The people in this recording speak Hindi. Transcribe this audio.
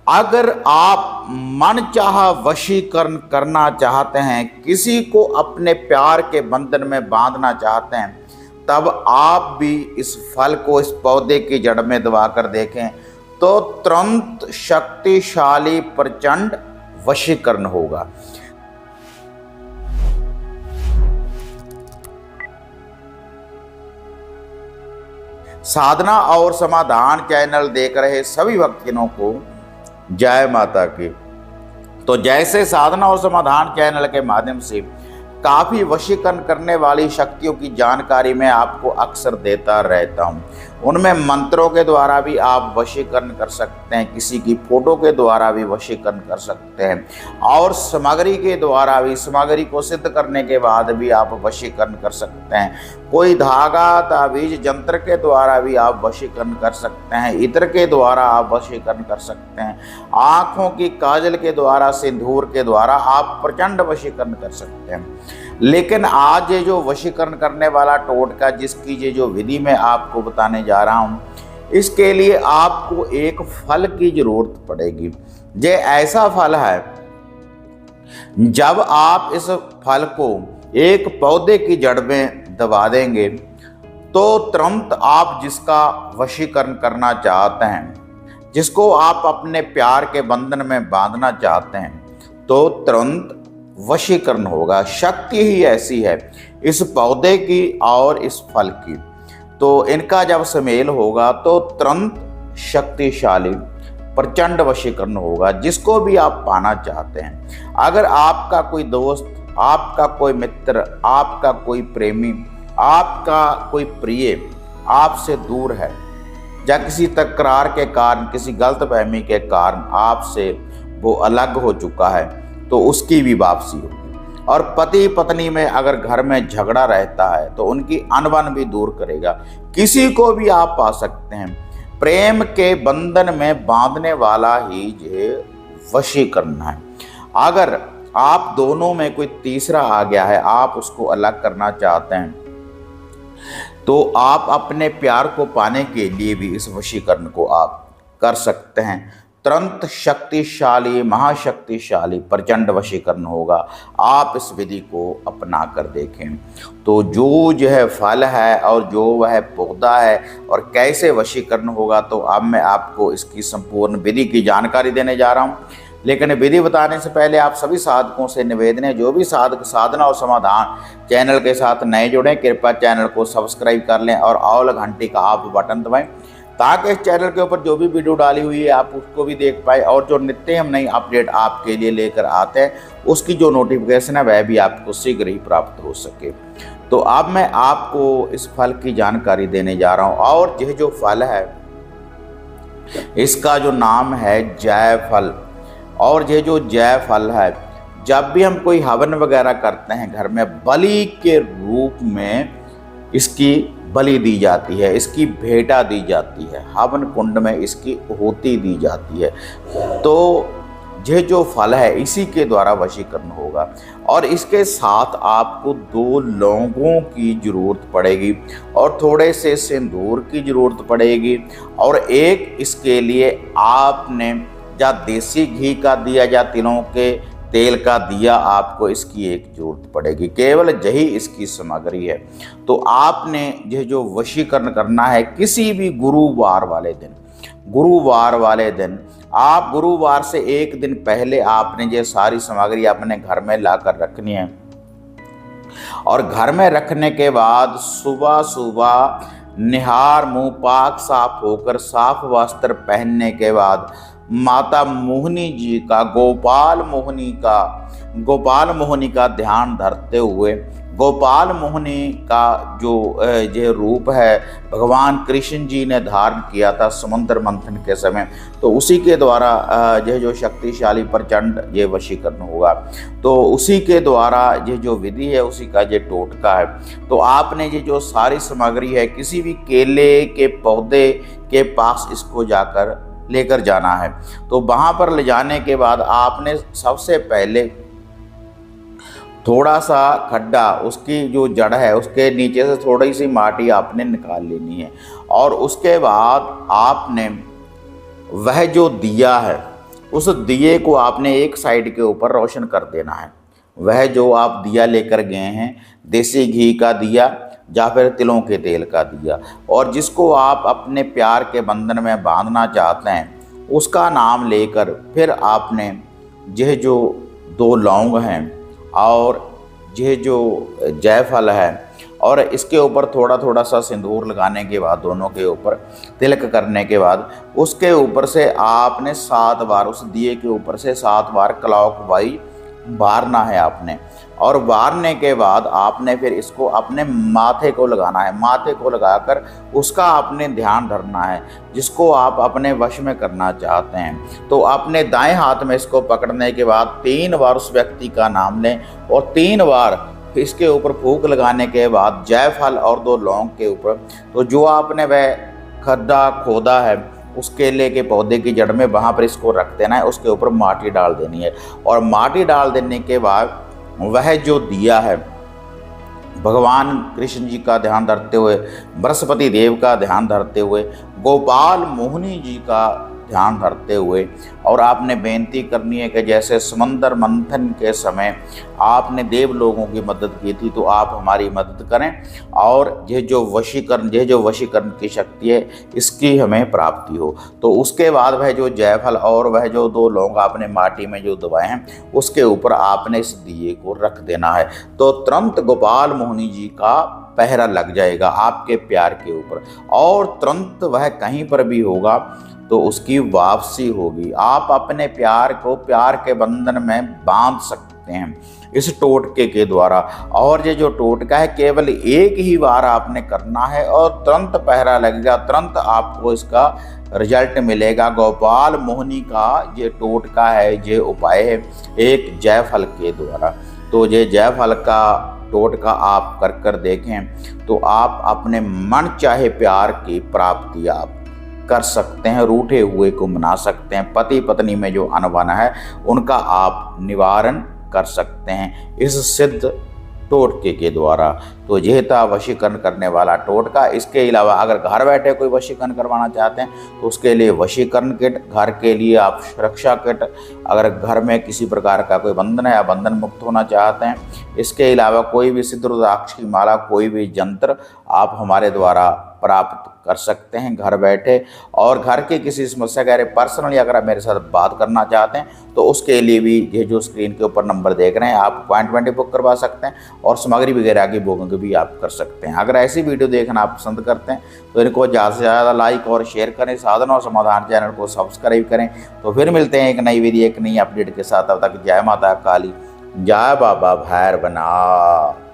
अगर आप मनचाहा वशीकरण करना चाहते हैं, किसी को अपने प्यार के बंधन में बांधना चाहते हैं, तब आप भी इस फल को इस पौधे की जड़ में दबाकर देखें तो तुरंत शक्तिशाली प्रचंड वशीकरण होगा। साधना और समाधान चैनल देख रहे सभी भक्तजनों को जय माता की। तो जैसे साधना और समाधान चैनल के माध्यम से काफ़ी वशीकरण करने वाली शक्तियों की जानकारी मैं आपको अक्सर देता रहता हूँ, उनमें मंत्रों के द्वारा भी आप वशीकरण कर सकते हैं, किसी की फोटो के द्वारा भी वशीकरण कर सकते हैं, और सामग्री के द्वारा भी, सामग्री को सिद्ध करने के बाद भी आप वशीकरण कर सकते हैं। कोई धागा, ताबीज, जंत्र के द्वारा भी आप वशीकरण कर सकते हैं, इत्र के द्वारा आप वशीकरण कर सकते हैं, आँखों की काजल के द्वारा, सिंदूर के द्वारा आप प्रचंड वशीकरण कर सकते हैं। लेकिन आज ये जो वशीकरण करने वाला टोटका, जिसकी ये जो विधि मैं आपको बताने जा रहा हूँ, इसके लिए आपको एक फल की जरूरत पड़ेगी। ये ऐसा फल है, जब आप इस फल को एक पौधे की जड़ में दबा देंगे तो तुरंत आप जिसका वशीकरण करना चाहते हैं, जिसको आप अपने प्यार के बंधन में बांधना चाहते हैं, तो तुरंत वशीकरण होगा। शक्ति ही ऐसी है इस पौधे की और इस फल की, तो इनका जब सुमेल होगा तो तुरंत शक्तिशाली प्रचंड वशीकरण होगा, जिसको भी आप पाना चाहते हैं। अगर आपका कोई दोस्त, आपका कोई मित्र, आपका कोई प्रेमी, आपका कोई प्रिय आपसे दूर है, या किसी तकरार के कारण, किसी गलतफहमी के कारण आपसे वो अलग हो चुका है, तो उसकी भी वापसी होगी। और पति पत्नी में अगर घर में झगड़ा रहता है तो उनकी अनबन भी दूर करेगा। किसी को भी आप पा सकते हैं। प्रेम के बंधन में बांधने वाला ही ये वशीकरण है। अगर आप दोनों में कोई तीसरा आ गया है, आप उसको अलग करना चाहते हैं, तो आप अपने प्यार को पाने के लिए भी इस वशीकरण को आप कर सकते हैं। तुरंत शक्तिशाली, महाशक्तिशाली प्रचंड वशीकरण होगा। आप इस विधि को अपना कर देखें तो जो यह फल है और जो वह पौधा है और कैसे वशीकरण होगा, तो अब मैं आपको इसकी संपूर्ण विधि की जानकारी देने जा रहा हूं। लेकिन विधि बताने से पहले आप सभी साधकों से निवेदन है, जो भी साधक साधना और समाधान चैनल के साथ नए जुड़े, कृपया चैनल को सब्सक्राइब कर लें और ऑल घंटी का आप बटन दबाएं, ताकि इस चैनल के ऊपर जो भी वीडियो डाली हुई है आप उसको भी देख पाए, और जो नित्य हम नई अपडेट आपके लिए लेकर आते हैं उसकी जो नोटिफिकेशन है वह भी आपको शीघ्र ही प्राप्त हो सके। तो अब मैं आपको इस फल की जानकारी देने जा रहा हूँ, और यह जो फल है इसका जो नाम है जायफल। और ये जो जायफल है, जब भी हम कोई हवन वगैरह करते हैं घर में, बलि के रूप में इसकी बलि दी जाती है, इसकी भेंटा दी जाती है, हवन कुंड में इसकी होती दी जाती है। तो ये जो फल है इसी के द्वारा वशीकरण होगा। और इसके साथ आपको 2 लौंगों की जरूरत पड़ेगी, और थोड़े से सिंदूर की जरूरत पड़ेगी, और एक इसके लिए आपने या देसी घी का दिया या तिलों के तेल का दिया, आपको इसकी एक जरूरत पड़ेगी। केवल यही इसकी सामग्री है। तो आपने यह जो वशीकरण करना है किसी भी गुरुवार वाले दिन, गुरुवार वाले दिन, आप गुरुवार से एक दिन पहले आपने ये सारी सामग्री अपने घर में लाकर रखनी है। और घर में रखने के बाद सुबह सुबह निहार मुंह पाक साफ होकर, साफ वस्त्र पहनने के बाद माता मोहिनी जी का, गोपाल मोहिनी का ध्यान धरते हुए, गोपाल मोहिनी का जो ये रूप है भगवान कृष्ण जी ने धारण किया था समुद्र मंथन के समय, तो उसी के द्वारा यह जो शक्तिशाली प्रचंड ये वशीकरण होगा। तो उसी के द्वारा ये जो विधि है, उसी का ये टोटका है। तो आपने ये जो सारी सामग्री है, किसी भी केले के पौधे के पास इसको जाकर लेकर जाना है। तो वहाँ पर ले जाने के बाद आपने सबसे पहले थोड़ा सा खड्डा, उसकी जो जड़ है उसके नीचे से थोड़ी सी माटी आपने निकाल लेनी है, और उसके बाद आपने वह जो दिया है उस दिए को आपने एक साइड के ऊपर रोशन कर देना है। वह जो आप दिया लेकर गए हैं, देसी घी का दिया या फिर तिलों के तेल का दिया, और जिसको आप अपने प्यार के बंधन में बांधना चाहते हैं, उसका नाम लेकर फिर आपने यह जो 2 लौंग हैं और यह जो जायफल है, और इसके ऊपर थोड़ा थोड़ा सा सिंदूर लगाने के बाद, दोनों के ऊपर तिलक करने के बाद, उसके ऊपर से आपने 7 बार, उस दिए के ऊपर से 7 बार क्लॉकवाइज बारना है आपने। और बारने के बाद आपने फिर इसको अपने माथे को लगाना है। माथे को लगाकर उसका आपने ध्यान धरना है, जिसको आप अपने वश में करना चाहते हैं। तो अपने दाएं हाथ में इसको पकड़ने के बाद 3 बार उस व्यक्ति का नाम लें, और 3 बार इसके ऊपर फूंक लगाने के बाद जायफल और 2 लौंग के ऊपर, तो जो आपने वह खड्डा खोदा है उस केले के पौधे की जड़ में, वहाँ पर इसको रख देना है। उसके ऊपर माटी डाल देनी है, और माटी डाल देने के बाद वह जो दिया है, भगवान कृष्ण जी का ध्यान धरते हुए, बृहस्पति देव का ध्यान धरते हुए, गोपाल मोहिनी जी का ध्यान धरते हुए, और आपने बेनती करनी है कि जैसे समंदर मंथन के समय आपने देव लोगों की मदद की थी, तो आप हमारी मदद करें, और यह जो वशीकरण की शक्ति है, इसकी हमें प्राप्ति हो। तो उसके बाद वह जो जायफल और वह जो 2 लौंग आपने माटी में जो दबाए हैं, उसके ऊपर आपने इस दिए को रख देना है। तो तुरंत गोपाल मोहिनी जी का पहरा लग जाएगा आपके प्यार के ऊपर, और तुरंत वह कहीं पर भी होगा तो उसकी वापसी होगी। आप अपने प्यार को प्यार के बंधन में बांध सकते हैं इस टोटके के द्वारा। और ये जो टोटका है, केवल एक ही बार आपने करना है, और तुरंत पहरा लगेगा, तुरंत आपको इसका रिजल्ट मिलेगा। गोपाल मोहिनी का ये टोटका है, ये उपाय है एक जायफल के द्वारा। तो ये जायफल का टोटका आप कर देखें, तो आप अपने मन चाहे प्यार की प्राप्ति आप कर सकते हैं। रूठे हुए को मना सकते हैं। पति पत्नी में जो अनबन है, उनका आप निवारण कर सकते हैं इस सिद्ध टोटके के द्वारा। तो यह था वशीकरण करने वाला टोटका। इसके अलावा अगर घर बैठे कोई वशीकरण करवाना चाहते हैं, तो उसके लिए वशीकरण किट, घर के लिए आप सुरक्षा किट, अगर घर में किसी प्रकार का कोई बंधन है या बंधन मुक्त होना चाहते हैं, इसके अलावा कोई भी सिद्ध रुद्राक्ष की माला, कोई भी यंत्र आप हमारे द्वारा प्राप्त कर सकते हैं घर बैठे। और घर की किसी समस्या के पर्सनली अगर आप मेरे साथ बात करना चाहते हैं, तो उसके लिए भी ये जो स्क्रीन के ऊपर नंबर देख रहे हैं, आप अपॉइंटमेंट बुक करवा सकते हैं, और सामग्री वगैरह की बुकिंग भी आप कर सकते हैं। अगर ऐसी वीडियो देखना आप पसंद करते हैं, तो इनको ज़्यादा से ज़्यादा लाइक और शेयर करें। साधना और समाधान चैनल को सब्सक्राइब करें। तो फिर मिलते हैं एक नई वीडियो, एक नई अपडेट के साथ। तब तक जय माता काली, जय बाबा भैरवनाथ।